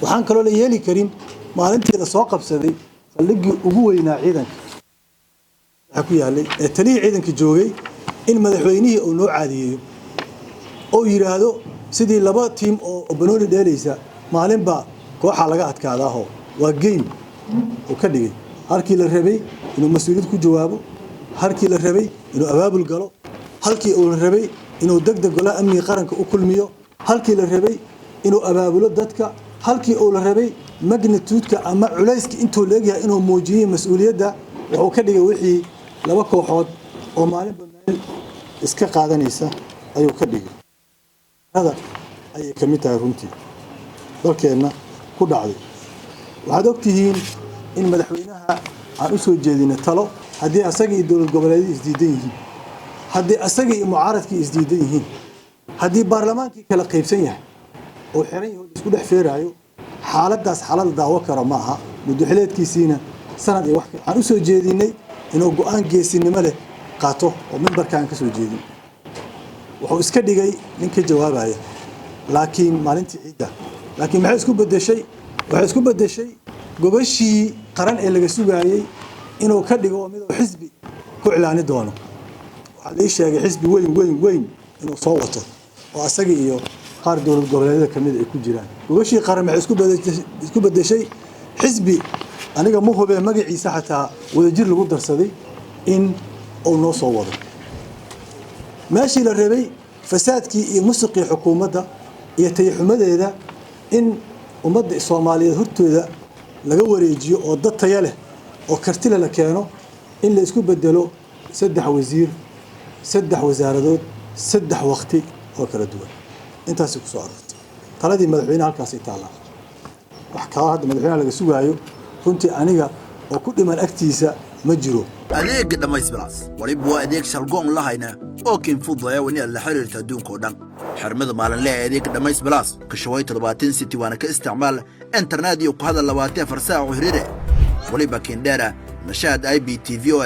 waxaan kaloo la yeeli karin maalintii la soo qabsaday saldhiggii ugu weynaa ciidanka waxa ku yaalay ee taliye ciidanka joogay in madaxweynihii uu noo caadiyeeyo oo yiraahdo sidii laba team oo banooni dheelaysa maalinba kooxa laga adkaadaaho waa game oo ka dhigay halkii la rabay inuu mas'uuliyad ku jawaabo halkii la rabay inuu abaabul galo halkii uu la rabay inuu degdeg golaha amniga qaranka u kulmiyo halkii la rabay inuu abaabulo dadka halkii uu la rabay magnitude-ka ama culayska intuu leeyahay inuu muujiyo mas'uuliyadda wuxuu ka dhigay wixii laba kooxood oo maalinba meel iska qaadanaysa ayuu ka dhigay hada ay kamid tahay runtii dalkeena ku dhacday waxaad ogtihiin in madaxweynaha aan u soo jeedinay talo haddii asaga iyo dowlad goboleedyadu isdiidan yihiin haddii asaga iyo mucaaradkii isdiidan yihiin haddii baarlamaankii kala qaybsan yahay oo xiran yahay isku dhex feerayo xaaladaas xaalad daawo karo ma aha muddaxileedkiisiina sanad iyo wax aan u soo jeedinay inuu go'aan geesinimo leh qaato oo membarkaan ka soo jeedin wuxuu iska dhigay nin ka jawaabaya laakiin maalintii ciidda laakiin maxay isku bedeshay waxay isku bedeshay gobashii qaran ee laga sugayay inuu ka dhigo mid xisbi ku cilaani doono waxa la sheegay xisbi weyn inuu soo wato oo asaga iyo qaar dowlad goboleedyada kamid ay ku jiraan gobashii qaran maxay isku bedeshay xisbi aniga ma hubee magaciisa xataa wadajir lagu darsaday in uu noo soo wado meeshii la rabay fasaadkii iyo musuqii xukuumadda iyo tayaxumadeeda in ummadda Soomaaliyeed hortooda laga wareejiyo oo dad tayo leh oo karti la keeno in la isku bedelo saddex wasiir saddex wasaaradood saddex waqti oo kala duwan intaas ku soo aragtay taladii madaxweynaha halkaas ay taala wax ka hadda madaxweynaha laga sugaayo runtii aniga oo ku dhiman agtiisa ma jiro adeeg dhamays balaas waliba waa adeeg shalgoon lahayna oo kiin fududaya wani la xiriirta adduunka oo dhan xirmada maalinle adeeg dhamays balaas ka shaway 30 city waana ka isticmaal internet iyo ku hadal 24 saac oo xiriir waliba kiin dheera nashaad IPTV oo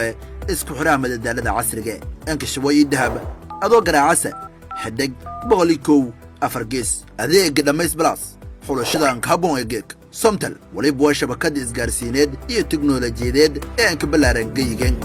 isku xiraha madadaalada casriga anka shaway dahab adoo garaacasa xadig boqolikow afargees adeeg dhamays balaas xulashadan ka haboon egeek somtal waliba waa shabakad isgaarsiineed iyo tiknoolajiyadeed ee aan ka balaaran geeyigan